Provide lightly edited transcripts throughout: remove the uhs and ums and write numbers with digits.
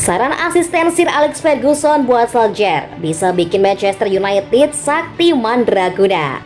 Saran asisten Sir Alex Ferguson buat Solskjaer bisa bikin Manchester United sakti mandraguna.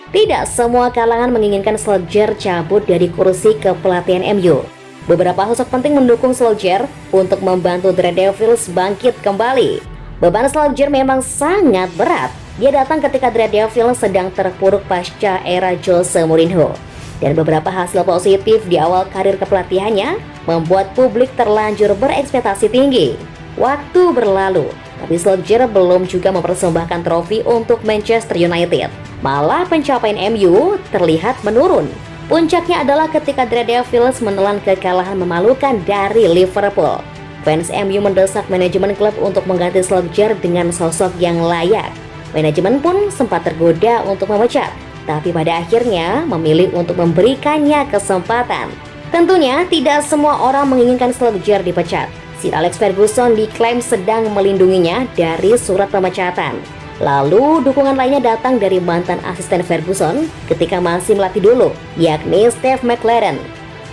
Tidak semua kalangan menginginkan Solskjaer cabut dari kursi kepelatihan MU. Beberapa sosok penting mendukung Solskjaer untuk membantu The Red Devils bangkit kembali. Beban Solskjaer memang sangat berat. Dia datang ketika The Red Devils sedang terpuruk pasca era Jose Mourinho. Dan beberapa hasil positif di awal karir kepelatihannya membuat publik terlanjur berekspektasi tinggi. Waktu berlalu, tapi Solskjaer belum juga mempersembahkan trofi untuk Manchester United. Malah pencapaian MU terlihat menurun. Puncaknya adalah ketika The Red Devils menelan kekalahan memalukan dari Liverpool. Fans MU mendesak manajemen klub untuk mengganti Solskjaer dengan sosok yang layak. Manajemen pun sempat tergoda untuk memecat, tapi pada akhirnya memilih untuk memberikannya kesempatan. Tentunya tidak semua orang menginginkan Solskjaer dipecat. Sir Alex Ferguson diklaim sedang melindunginya dari surat pemecatan. Lalu dukungan lainnya datang dari mantan asisten Ferguson ketika masih melatih dulu, yakni Steve McClaren.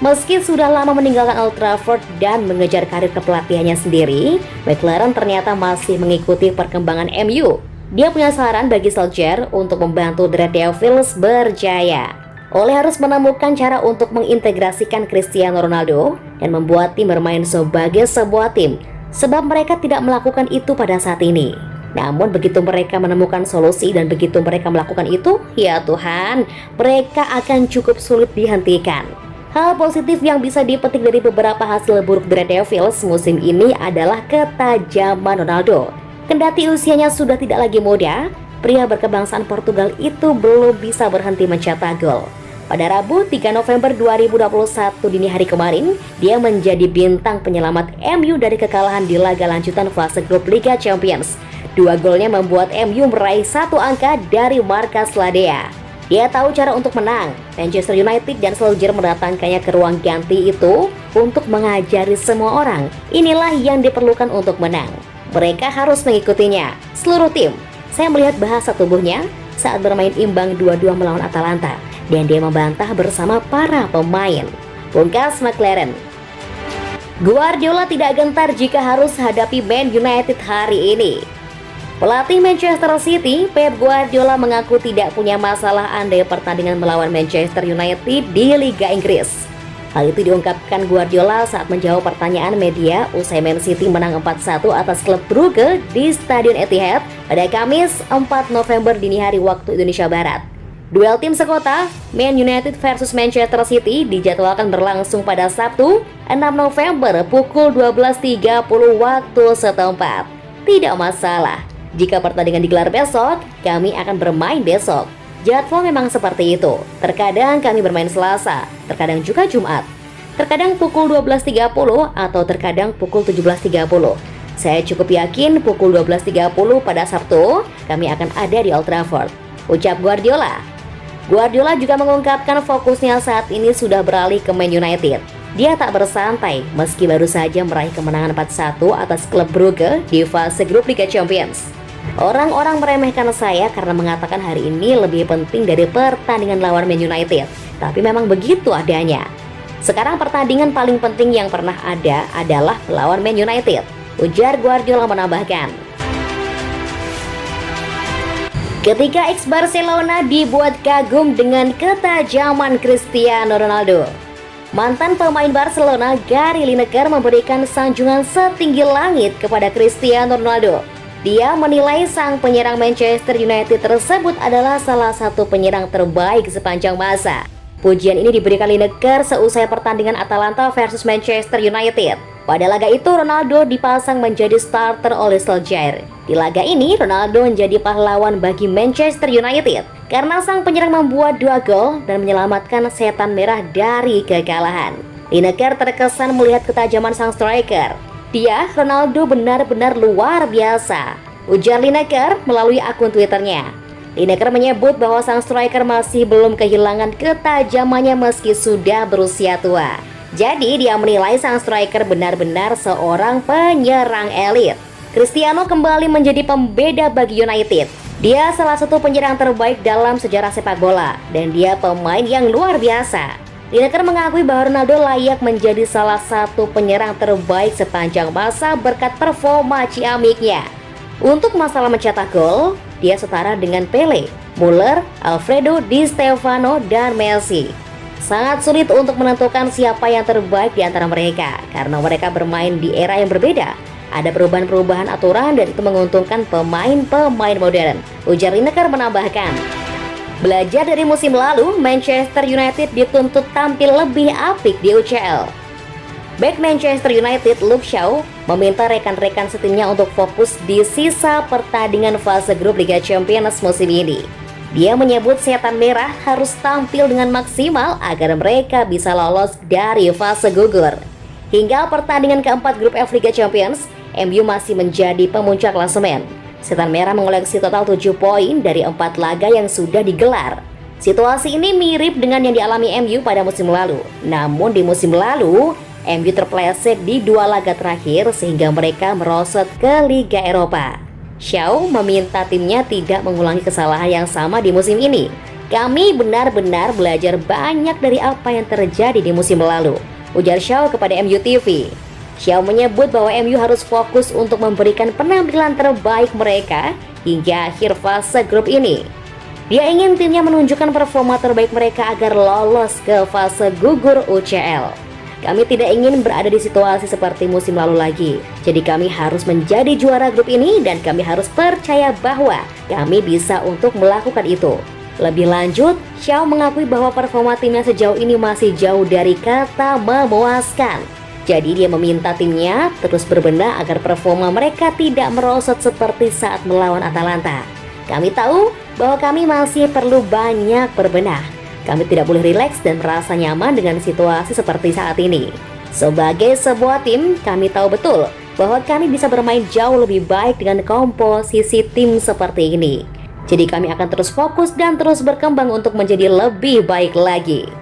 Meski sudah lama meninggalkan Old Trafford dan mengejar karir kepelatihannya sendiri, McClaren ternyata masih mengikuti perkembangan MU. Dia punya saran bagi Solskjaer untuk membantu The Red Devils berjaya. Ole harus menemukan cara untuk mengintegrasikan Cristiano Ronaldo dan membuat tim bermain sebagai sebuah tim, sebab mereka tidak melakukan itu pada saat ini. Namun begitu mereka menemukan solusi dan begitu mereka melakukan itu, ya Tuhan, mereka akan cukup sulit dihentikan. Hal positif yang bisa dipetik dari beberapa hasil buruk The Red Devils musim ini adalah ketajaman Ronaldo. Kendati usianya sudah tidak lagi muda, pria berkebangsaan Portugal itu belum bisa berhenti mencetak gol. Pada Rabu 3 November 2021 dini hari kemarin, dia menjadi bintang penyelamat MU dari kekalahan di laga lanjutan fase grup Liga Champions. 2 golnya membuat MU meraih 1 angka dari markas Ladea. Dia tahu cara untuk menang. Manchester United dan Solskjaer mendatangkannya ke ruang ganti itu untuk mengajari semua orang. Inilah yang diperlukan untuk menang. Mereka harus mengikutinya. Seluruh tim. Saya melihat bahasa tubuhnya saat bermain imbang 2-2 melawan Atalanta. Dan dia membantah bersama para pemain. Pungkas McClaren. Guardiola tidak gentar jika harus hadapi Man United hari ini. Pelatih Manchester City, Pep Guardiola mengaku tidak punya masalah andai pertandingan melawan Manchester United di Liga Inggris. Hal itu diungkapkan Guardiola saat menjawab pertanyaan media usai Man City menang 4-1 atas klub Brugge di Stadion Etihad pada Kamis 4 November dini hari waktu Indonesia Barat. Duel tim sekota Man United versus Manchester City dijadwalkan berlangsung pada Sabtu 6 November pukul 12.30 waktu setempat. Tidak masalah. Jika pertandingan digelar besok, kami akan bermain besok. Jadwal memang seperti itu. Terkadang kami bermain Selasa, terkadang juga Jumat. Terkadang pukul 12.30 atau terkadang pukul 17.30. Saya cukup yakin pukul 12.30 pada Sabtu kami akan ada di Old Trafford, ucap Guardiola. Guardiola juga mengungkapkan fokusnya saat ini sudah beralih ke Man United. Dia tak bersantai meski baru saja meraih kemenangan 4-1 atas klub Brugge di fase grup Liga Champions. Orang-orang meremehkan saya karena mengatakan hari ini lebih penting dari pertandingan lawan Man United. Tapi memang begitu adanya. Sekarang pertandingan paling penting yang pernah ada adalah melawan Man United, ujar Guardiola menambahkan. Ketika ex-Barcelona dibuat kagum dengan ketajaman Cristiano Ronaldo. Mantan pemain Barcelona Gary Lineker memberikan sanjungan setinggi langit kepada Cristiano Ronaldo. Dia menilai sang penyerang Manchester United tersebut adalah salah satu penyerang terbaik sepanjang masa. Pujian ini diberikan Lineker seusai pertandingan Atalanta versus Manchester United. Pada laga itu Ronaldo dipasang menjadi starter oleh Solskjaer. Di laga ini Ronaldo menjadi pahlawan bagi Manchester United karena sang penyerang membuat 2 gol dan menyelamatkan setan merah dari kekalahan. Lineker terkesan melihat ketajaman sang striker. Dia, Ronaldo benar-benar luar biasa, ujar Lineker melalui akun Twitternya. Lineker menyebut bahwa sang striker masih belum kehilangan ketajamannya meski sudah berusia tua. Jadi dia menilai sang striker benar-benar seorang penyerang elit. Cristiano kembali menjadi pembeda bagi United. Dia salah satu penyerang terbaik dalam sejarah sepak bola dan dia pemain yang luar biasa. Lineker mengakui bahwa Ronaldo layak menjadi salah satu penyerang terbaik sepanjang masa berkat performa ciamiknya. Untuk masalah mencetak gol, dia setara dengan Pele, Muller, Alfredo Di Stefano, dan Messi. Sangat sulit untuk menentukan siapa yang terbaik di antara mereka karena mereka bermain di era yang berbeda. Ada perubahan-perubahan aturan dan itu menguntungkan pemain-pemain modern, ujar Lineker menambahkan. Belajar dari musim lalu, Manchester United dituntut tampil lebih apik di UCL. Bek Manchester United Luke Shaw meminta rekan-rekan setimnya untuk fokus di sisa pertandingan fase grup Liga Champions musim ini. Dia menyebut setan merah harus tampil dengan maksimal agar mereka bisa lolos dari fase gugur. Hingga pertandingan keempat grup F Liga Champions, MU masih menjadi pemuncak klasemen. Setan merah mengoleksi total 7 poin dari 4 laga yang sudah digelar. Situasi ini mirip dengan yang dialami MU pada musim lalu. Namun di musim lalu, MU terpeleset di 2 laga terakhir sehingga mereka merosot ke Liga Eropa. Shaw meminta timnya tidak mengulangi kesalahan yang sama di musim ini. Kami benar-benar belajar banyak dari apa yang terjadi di musim lalu, ujar Shaw kepada MU TV. Shaw menyebut bahwa MU harus fokus untuk memberikan penampilan terbaik mereka hingga akhir fase grup ini. Dia ingin timnya menunjukkan performa terbaik mereka agar lolos ke fase gugur UCL. Kami tidak ingin berada di situasi seperti musim lalu lagi. Jadi kami harus menjadi juara grup ini dan kami harus percaya bahwa kami bisa untuk melakukan itu. Lebih lanjut, Shaw mengakui bahwa performa timnya sejauh ini masih jauh dari kata memuaskan. Jadi dia meminta timnya terus berbenah agar performa mereka tidak merosot seperti saat melawan Atalanta. Kami tahu bahwa kami masih perlu banyak berbenah. Kami tidak boleh rileks dan merasa nyaman dengan situasi seperti saat ini. Sebagai sebuah tim, kami tahu betul bahwa kami bisa bermain jauh lebih baik dengan komposisi tim seperti ini. Jadi kami akan terus fokus dan terus berkembang untuk menjadi lebih baik lagi.